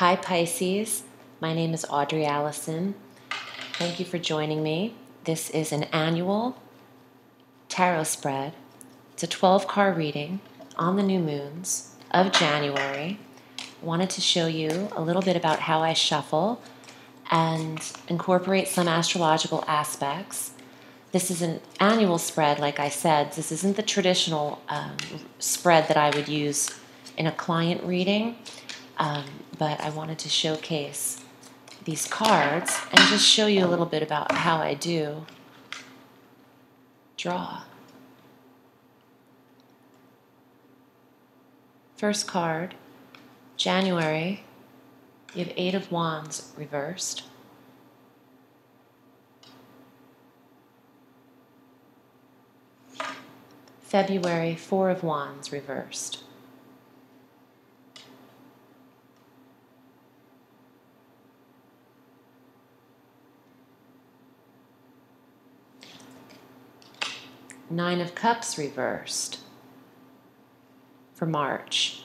Hi Pisces, my name is Audrey Allison. Thank you for joining me. This is an annual tarot spread. It's a 12-card reading on the new moons of January. I wanted to show you a little bit about how I shuffle and incorporate some astrological aspects. This is an annual spread, like I said. This isn't the traditional spread that I would use in a client reading. But I wanted to showcase these cards and just show you a little bit about how I do draw. First card, January, you have 8 of Wands reversed. February, 4 of Wands reversed. Nine of Cups reversed for March.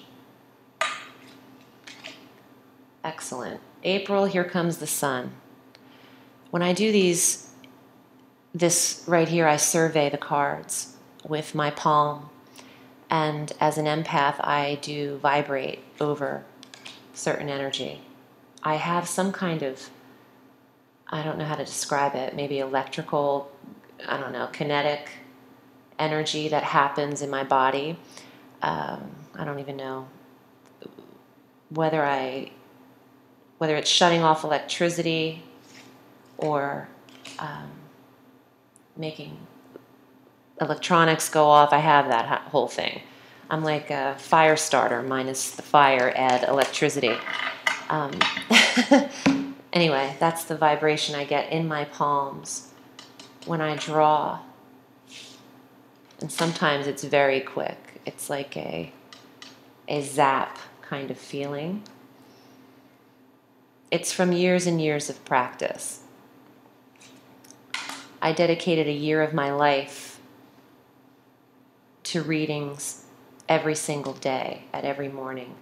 Excellent. April, here comes the sun. When I do this right here, I survey the cards with my palm. And as an empath, I do vibrate over certain energy. I have some kind of, I don't know how to describe it, maybe electrical, I don't know, kinetic energy that happens in my body. I don't even know whether it's shutting off electricity or making electronics go off. I have that whole thing. I'm like a fire starter minus the fire, add electricity. Anyway, that's the vibration I get in my palms when I draw. And sometimes it's very quick. It's like a zap kind of feeling. It's from years and years of practice. I dedicated a year of my life to readings every single day, at every morning.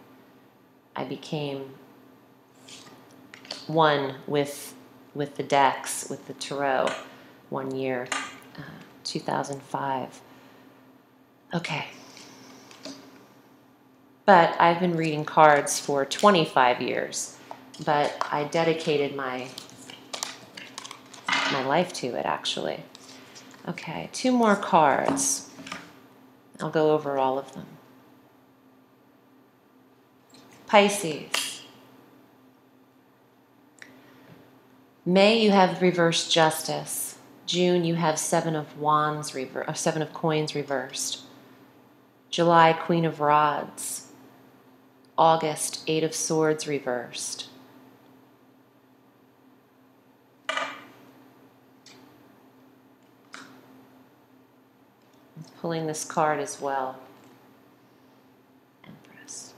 I became one with the decks, with the tarot, one year, 2005. Okay. But I've been reading cards for 25 years, but I dedicated my life to it, actually. Okay, 2 more cards. I'll go over all of them. Pisces. May, you have reversed Justice. June, you have 7 of Wands reversed, 7 of Coins reversed. July, Queen of Rods. August, 8 of Swords reversed. I'm pulling this card as well. Empress.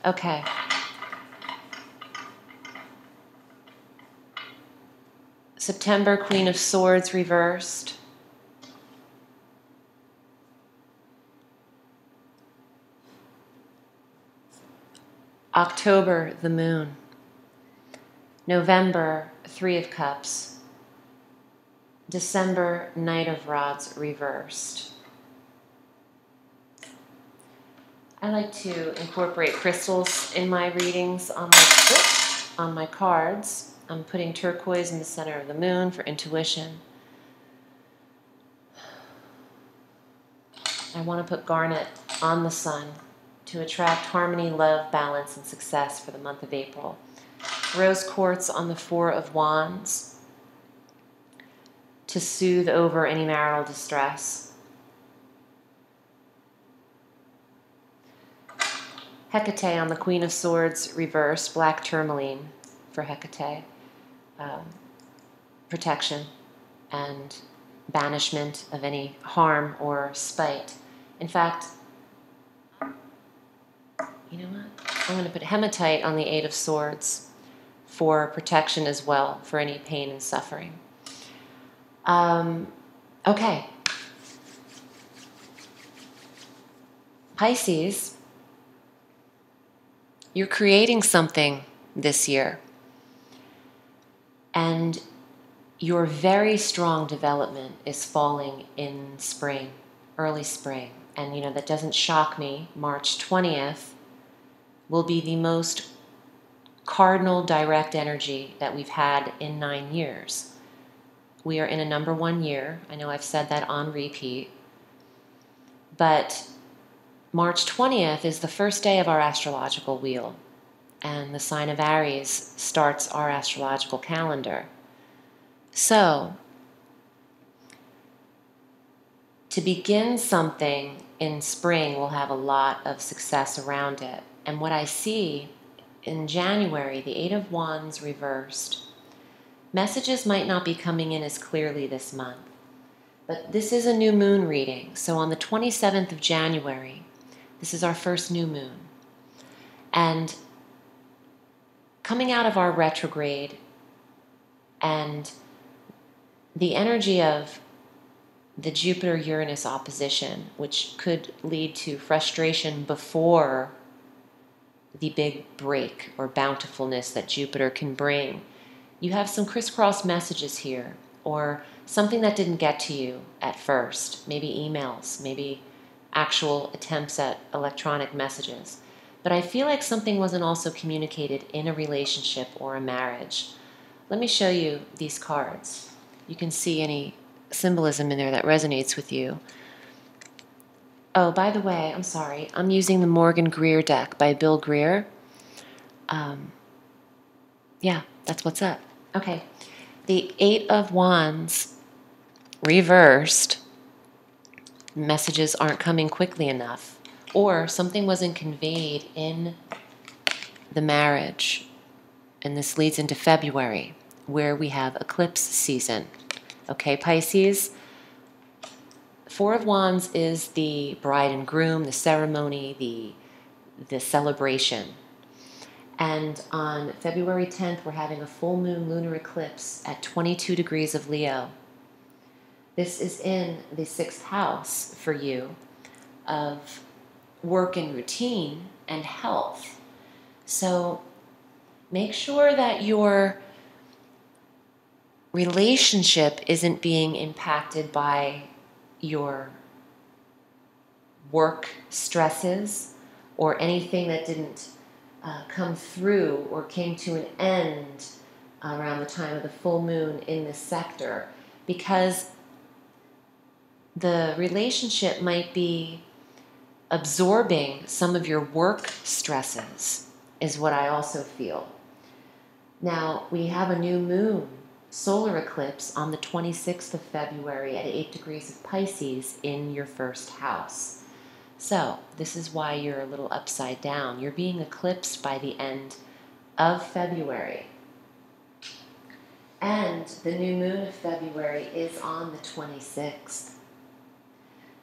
Okay. September, Queen of Swords reversed. October, the Moon. November, 3 of Cups. December, Knight of Rods reversed. I like to incorporate crystals in my readings on my cards. I'm putting turquoise in the center of the moon for intuition. I want to put garnet on the sun to attract harmony, love, balance, and success for the month of April. Rose quartz on the 4 of Wands to soothe over any marital distress. Hecate on the Queen of Swords reversed, black tourmaline for Hecate. Protection and banishment of any harm or spite. In fact, you know what? I'm going to put hematite on the 8 of Swords for protection as well, for any pain and suffering. Okay. Pisces, You're creating something this year. And your very strong development is falling in spring, early spring. And that doesn't shock me. March 20th will be the most cardinal direct energy that we've had in 9 years. We are in a number 1 year. I know I've said that on repeat. But March 20th is the first day of our astrological wheel. And the sign of Aries starts our astrological calendar. So, to begin something in spring will have a lot of success around it. And what I see in January, the Eight of Wands reversed, messages might not be coming in as clearly this month. But this is a new moon reading. So on the 27th of January, this is our first new moon. And coming out of our retrograde and the energy of the Jupiter-Uranus opposition, which could lead to frustration before the big break or bountifulness that Jupiter can bring, you have some crisscross messages here, or something that didn't get to you at first, maybe emails, maybe actual attempts at electronic messages. But I feel like something wasn't also communicated in a relationship or a marriage. Let me show you these cards. You can see any symbolism in there that resonates with you. Oh, by the way, I'm sorry. I'm using the Morgan Greer deck by Bill Greer. Yeah, that's what's up. Okay. The Eight of Wands reversed. Messages aren't coming quickly enough. Or something wasn't conveyed in the marriage. And this leads into February, where we have eclipse season. Okay, Pisces? Four of Wands is the bride and groom, the ceremony, the celebration. And on February 10th, we're having a full moon lunar eclipse at 22 degrees of Leo. This is in the 6th house for you of work and routine and health. So make sure that your relationship isn't being impacted by your work stresses or anything that didn't come through or came to an end around the time of the full moon in this sector, because the relationship might be absorbing some of your work stresses, is what I also feel. Now, we have a new moon solar eclipse on the 26th of February at 8 degrees of Pisces in your first house. So, this is why you're a little upside down. You're being eclipsed by the end of February. And the new moon of February is on the 26th.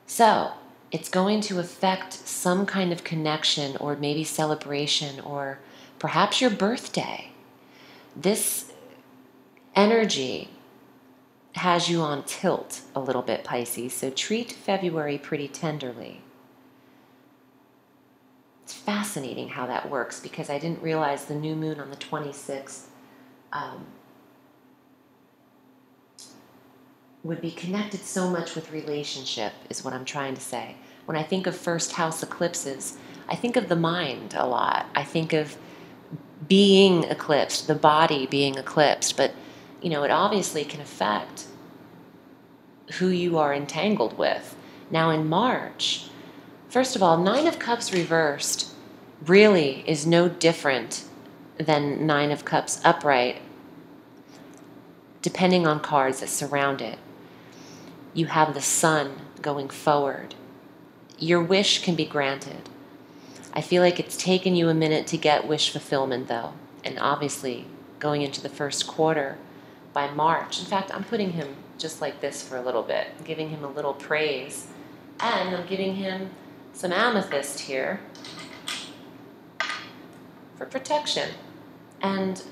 So, it's going to affect some kind of connection or maybe celebration or perhaps your birthday. This energy has you on tilt a little bit, Pisces, so treat February pretty tenderly. It's fascinating how that works, because I didn't realize the new moon on the 26th would be connected so much with relationship, is what I'm trying to say. When I think of first house eclipses, I think of the mind a lot. I think of being eclipsed, the body being eclipsed, but it obviously can affect who you are entangled with. Now in March, first of all, Nine of Cups reversed really is no different than Nine of Cups upright, depending on cards that surround it. You have the sun going forward. Your wish can be granted. I feel like it's taken you a minute to get wish fulfillment, though, and obviously going into the first quarter by March. In fact, I'm putting him just like this for a little bit, giving him a little praise, and I'm giving him some amethyst here for protection. And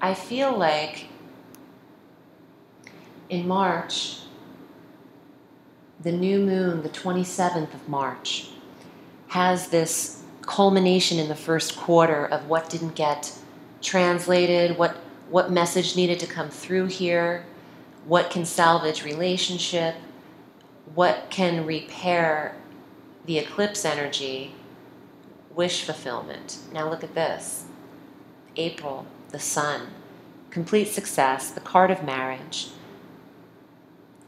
I feel like in March, the new moon, the 27th of March, has this culmination in the first quarter of what didn't get translated, what message needed to come through here, what can salvage relationship, what can repair the eclipse energy, wish fulfillment. Now look at this. April, the sun, complete success, the card of marriage.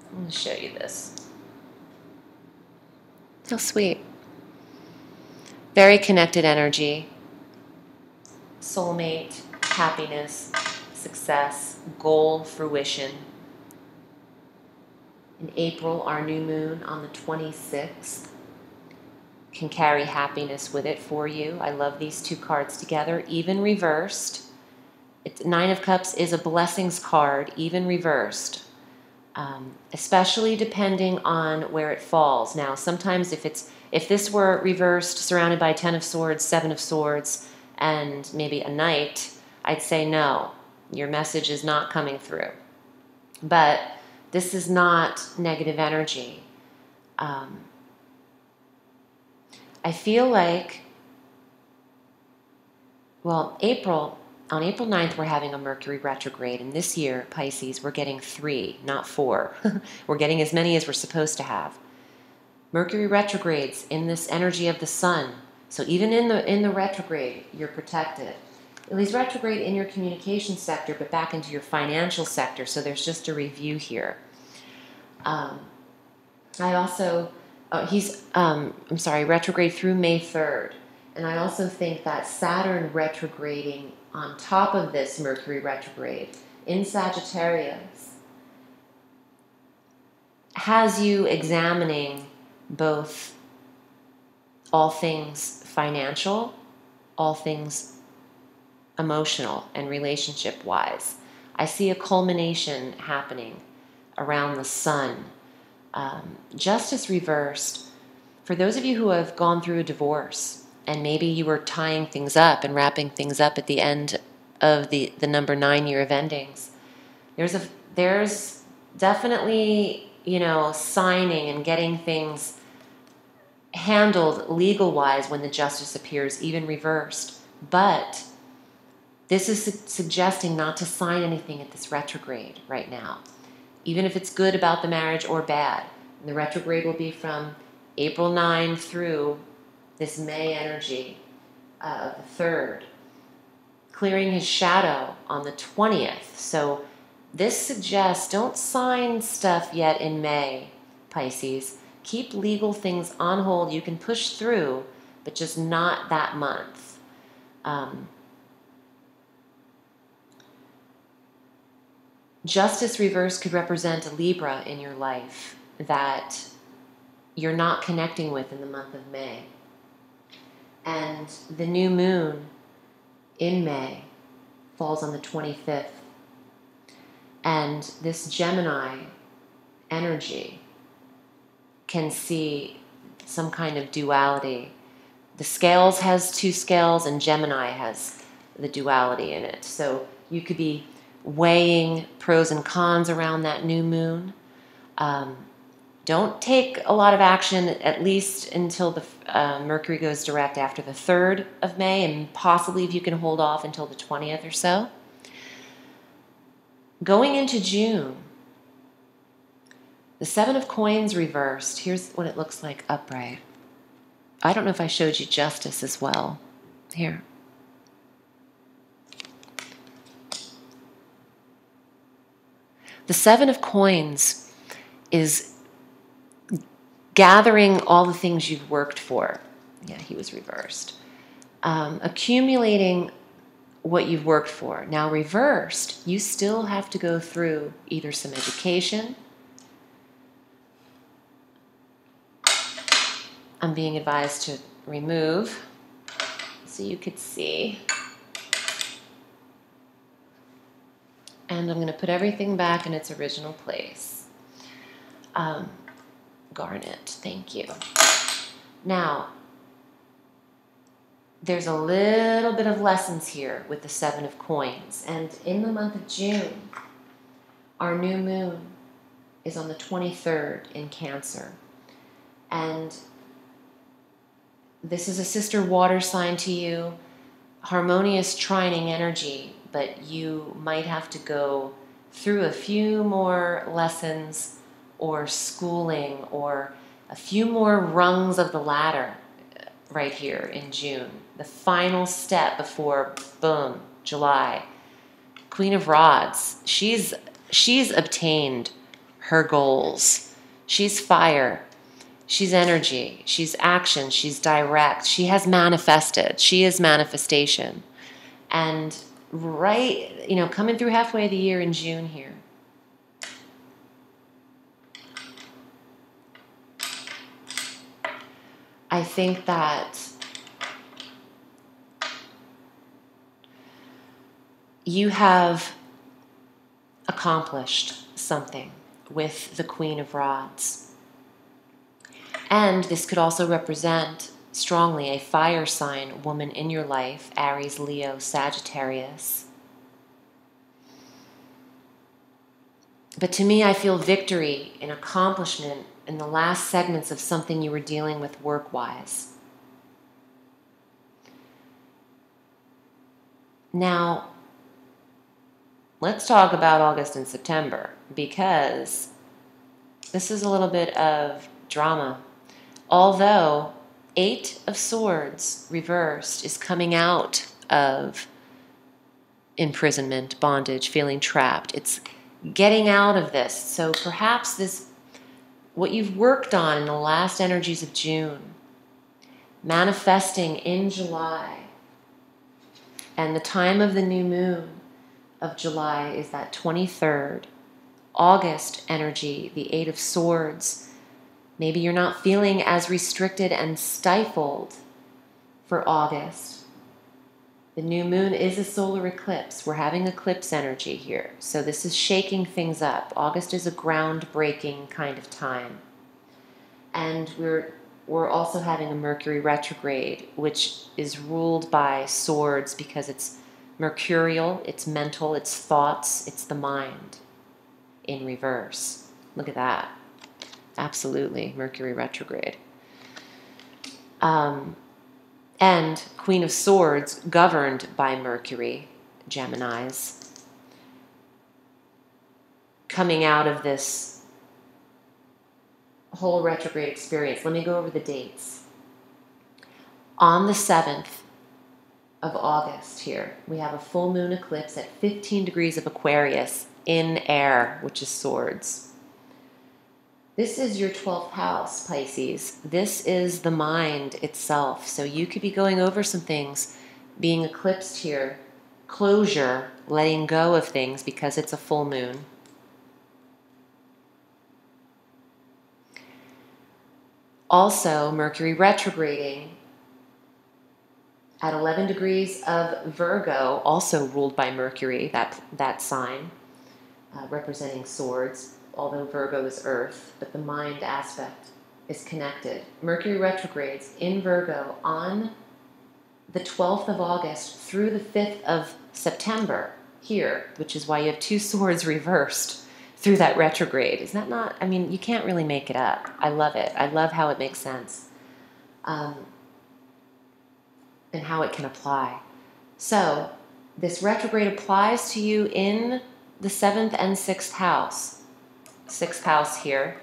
I'm going to show you this. How sweet. Very connected energy. Soulmate, happiness, success, goal fruition. In April, our new moon on the 26th can carry happiness with it for you. I love these two cards together, even reversed. Nine of Cups is a blessings card, even reversed, especially depending on where it falls. Now, sometimes if this were reversed, surrounded by Ten of Swords, Seven of Swords, and maybe a Knight, I'd say no, your message is not coming through. But this is not negative energy. I feel like, well, on April 9th, we're having a Mercury retrograde. And this year, Pisces, we're getting 3, not 4. We're getting as many as we're supposed to have. Mercury retrogrades in this energy of the sun. So even in the retrograde, you're protected. At least retrograde in your communication sector, but back into your financial sector. So there's just a review here. Retrograde through May 3rd. And I also think that Saturn retrograding on top of this Mercury retrograde in Sagittarius has you examining both all things financial, all things emotional and relationship-wise. I see a culmination happening around the sun. Justice reversed. For those of you who have gone through a divorce, and maybe you were tying things up and wrapping things up at the end of the number 9 year of endings, there's definitely, signing and getting things handled legal-wise when the justice appears, even reversed. But this is suggesting not to sign anything at this retrograde right now, even if it's good about the marriage or bad. And the retrograde will be from April 9 through this May energy of the 3rd, clearing his shadow on the 20th. So this suggests don't sign stuff yet in May, Pisces. Keep legal things on hold. You can push through, but just not that month. Justice reverse could represent a Libra in your life that you're not connecting with in the month of May. And the new moon in May falls on the 25th. And this Gemini energy can see some kind of duality. The scales has 2 scales and Gemini has the duality in it. So you could be weighing pros and cons around that new moon. Don't take a lot of action, at least until the Mercury goes direct after the 3rd of May, and possibly if you can hold off until the 20th or so. Going into June, the 7 of Coins reversed. Here's what it looks like upright. I don't know if I showed you Justice as well. Here. The 7 of Coins is gathering all the things you've worked for. Yeah, he was reversed. Accumulating what you've worked for. Now reversed, you still have to go through either some education. I'm being advised to remove so you could see. And I'm going to put everything back in its original place. Garnet, thank you. Now, there's a little bit of lessons here with the 7 of Coins. And in the month of June, our new moon is on the 23rd in Cancer. And This is a sister water sign to you, harmonious trining energy, but you might have to go through a few more lessons or schooling or a few more rungs of the ladder right here in June. The final step before, boom, July. Queen of Rods, she's obtained her goals. She's fire. She's energy. She's action. She's direct. She has manifested. She is manifestation. And right, coming through halfway of the year in June here, I think that you have accomplished something with the Queen of Rods. And this could also represent strongly a fire sign woman in your life, Aries, Leo, Sagittarius. But to me, I feel victory and accomplishment in the last segments of something you were dealing with work-wise. Now, let's talk about August and September, because this is a little bit of drama. Although 8 of Swords reversed is coming out of imprisonment, bondage, feeling trapped. It's getting out of this. So perhaps this, what you've worked on in the last energies of June, manifesting in July, and the time of the new moon of July is that 23rd. August energy, the 8 of Swords. Maybe you're not feeling as restricted and stifled for August. The new moon is a solar eclipse. We're having eclipse energy here. So this is shaking things up. August is a groundbreaking kind of time. And we're also having a Mercury retrograde, which is ruled by swords because it's mercurial, it's mental, it's thoughts, it's the mind in reverse. Look at that. Absolutely, Mercury retrograde. And Queen of Swords, governed by Mercury, Geminis, coming out of this whole retrograde experience. Let me go over the dates. On the 7th of August here, we have a full moon eclipse at 15 degrees of Aquarius in air, which is swords. This is your 12th house, Pisces. This is the mind itself. So you could be going over some things, being eclipsed here, closure, letting go of things because it's a full moon. Also, Mercury retrograding at 11 degrees of Virgo, also ruled by Mercury, that sign, representing swords, although Virgo is earth, but the mind aspect is connected. Mercury retrogrades in Virgo on the 12th of August through the 5th of September here, which is why you have 2 swords reversed through that retrograde. Is that not, I mean, you can't really make it up. I love it. I love how it makes sense. And how it can apply. So, this retrograde applies to you in the 7th and 6th house. 6th house here,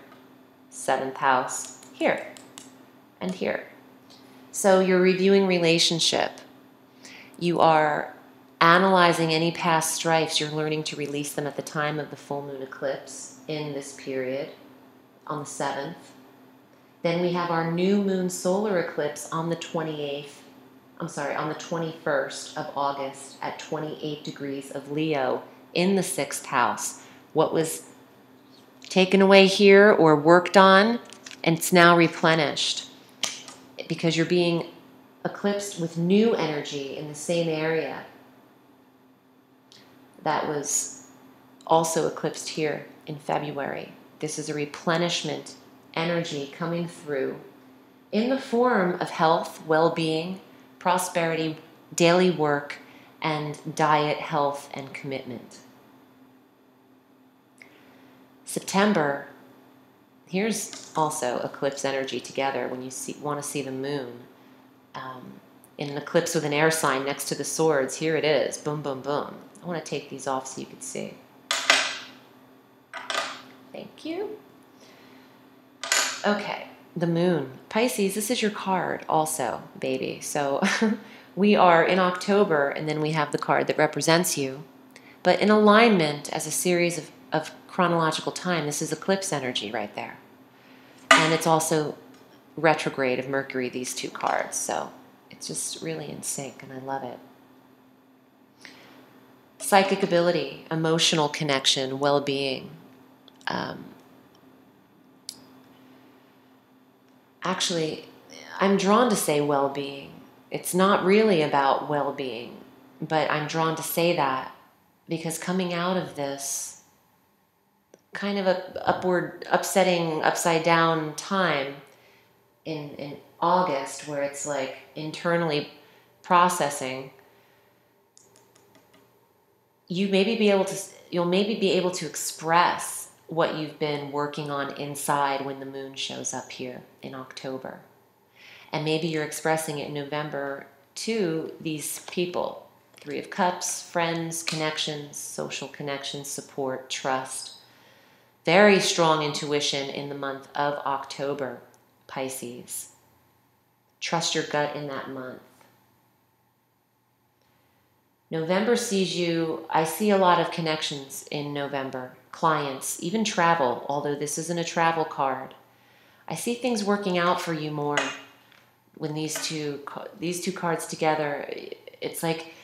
7th house here, and here. So you're reviewing relationship. You are analyzing any past strifes. You're learning to release them at the time of the full moon eclipse in this period on the 7th. Then we have our new moon solar eclipse on the 21st of August at 28 degrees of Leo in the 6th house. What was taken away here or worked on, and it's now replenished because you're being eclipsed with new energy in the same area that was also eclipsed here in February. This is a replenishment energy coming through in the form of health, well-being, prosperity, daily work, and diet, health, and commitment. September, here's also eclipse energy together when you want to see the moon. in an eclipse with an air sign next to the swords. Here it is. Boom, boom, boom. I want to take these off so you can see. Thank you. Okay, the moon. Pisces, this is your card also, baby. So we are in October, and then we have the card that represents you. But in alignment as a series of chronological time, this is eclipse energy right there. And it's also retrograde of Mercury, these two cards. So it's just really in sync, and I love it. Psychic ability, emotional connection, well-being. Actually, I'm drawn to say well-being. It's not really about well-being, but I'm drawn to say that because coming out of this kind of a upward, upsetting, upside-down time in August, where it's like internally processing, you'll maybe be able to express what you've been working on inside when the moon shows up here in October. And maybe you're expressing it in November to these people. 3 of Cups, friends, connections, social connections, support, trust. Very strong intuition in the month of October, Pisces. Trust your gut in that month. November sees you, I see a lot of connections in November. Clients, even travel, although this isn't a travel card. I see things working out for you more when these two cards together. It's like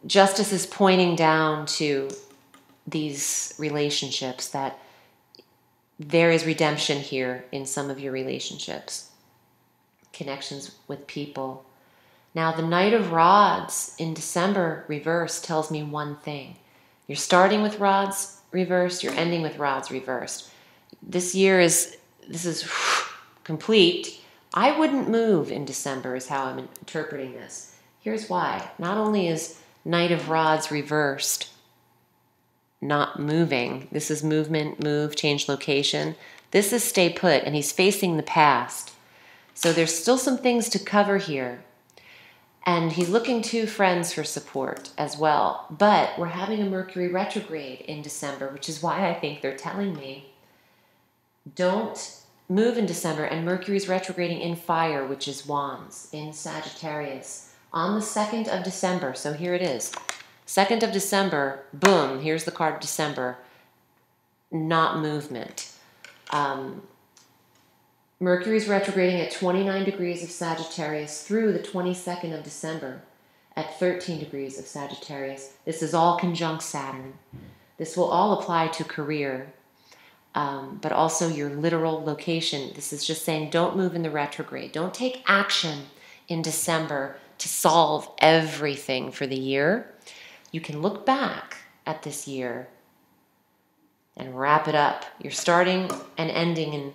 justice is pointing down to these relationships, that there is redemption here in some of your relationships. Connections with people. Now, the Knight of Rods in December reversed tells me one thing. You're starting with Rods reversed, you're ending with Rods reversed. This is complete. I wouldn't move in December is how I'm interpreting this. Here's why. Not only is Knight of Rods reversed, not moving. This is movement, move, change location. This is stay put, and he's facing the past. So there's still some things to cover here. And he's looking to friends for support as well. But we're having a Mercury retrograde in December, which is why I think they're telling me, don't move in December. And Mercury's retrograding in fire, which is Wands, in Sagittarius, on the 2nd of December. So here it is. 2nd of December, boom, here's the card of December. Not movement. Mercury's retrograding at 29 degrees of Sagittarius through the 22nd of December at 13 degrees of Sagittarius. This is all conjunct Saturn. This will all apply to career, but also your literal location. This is just saying don't move in the retrograde. Don't take action in December to solve everything for the year. You can look back at this year and wrap it up. You're starting and ending, and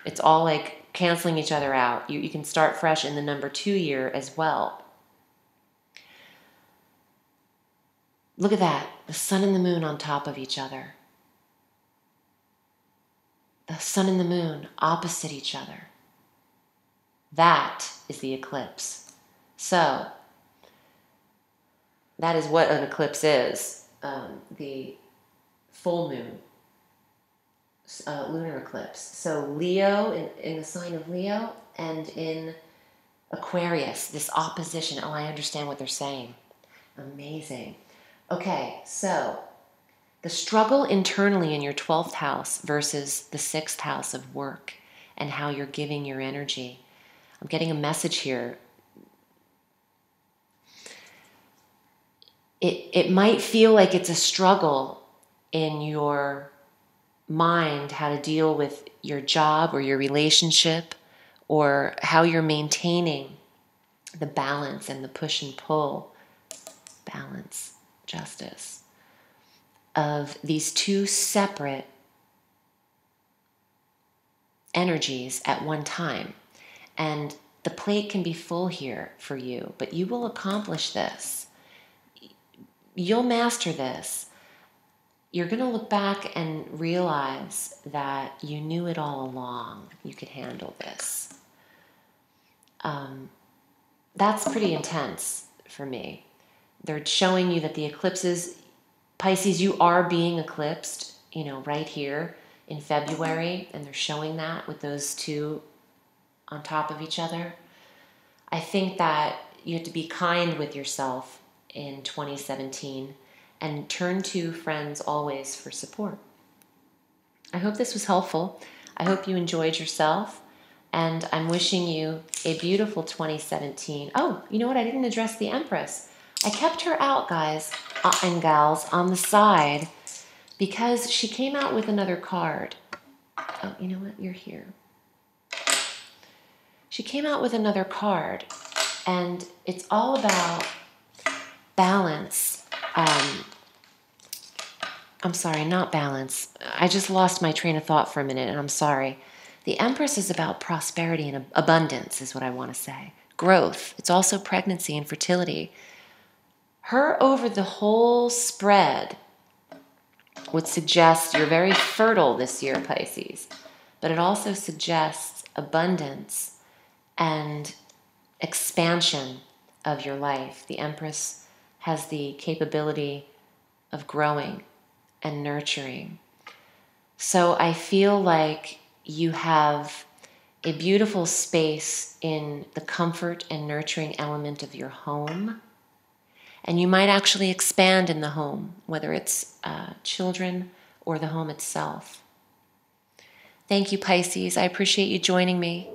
it's all like canceling each other out. You can start fresh in the number 2 year as well. Look at that. The sun and the moon on top of each other. The sun and the moon opposite each other. That is the eclipse. So, that is what an eclipse is. The full moon. Lunar eclipse. So Leo, in the sign of Leo, and in Aquarius, this opposition. Oh, I understand what they're saying. Amazing. Okay, so the struggle internally in your 12th house versus the 6th house of work and how you're giving your energy. I'm getting a message here. It might feel like it's a struggle in your mind how to deal with your job or your relationship, or how you're maintaining the balance and the push and pull, balance, justice, of these two separate energies at one time. And the plate can be full here for you, but you will accomplish this. You'll master this. You're going to look back and realize that you knew it all along. You could handle this. that's pretty intense for me. They're showing you that the eclipses, Pisces, you are being eclipsed, right here in February, and they're showing that with those two on top of each other. I think that you have to be kind with yourself in 2017 and turn to friends always for support. I hope this was helpful. I hope you enjoyed yourself, and I'm wishing you a beautiful 2017. Oh, you know what? I didn't address the Empress. I kept her out, guys and gals, on the side because she came out with another card. Oh, you know what? You're here. She came out with another card, and it's all about balance. I'm sorry, not balance. I just lost my train of thought for a minute, and I'm sorry. The Empress is about prosperity and abundance, is what I want to say. Growth. It's also pregnancy and fertility. Her over the whole spread would suggest you're very fertile this year, Pisces. But it also suggests abundance and expansion of your life. The Empress has the capability of growing and nurturing. So I feel like you have a beautiful space in the comfort and nurturing element of your home. And you might actually expand in the home, whether it's children or the home itself. Thank you, Pisces. I appreciate you joining me.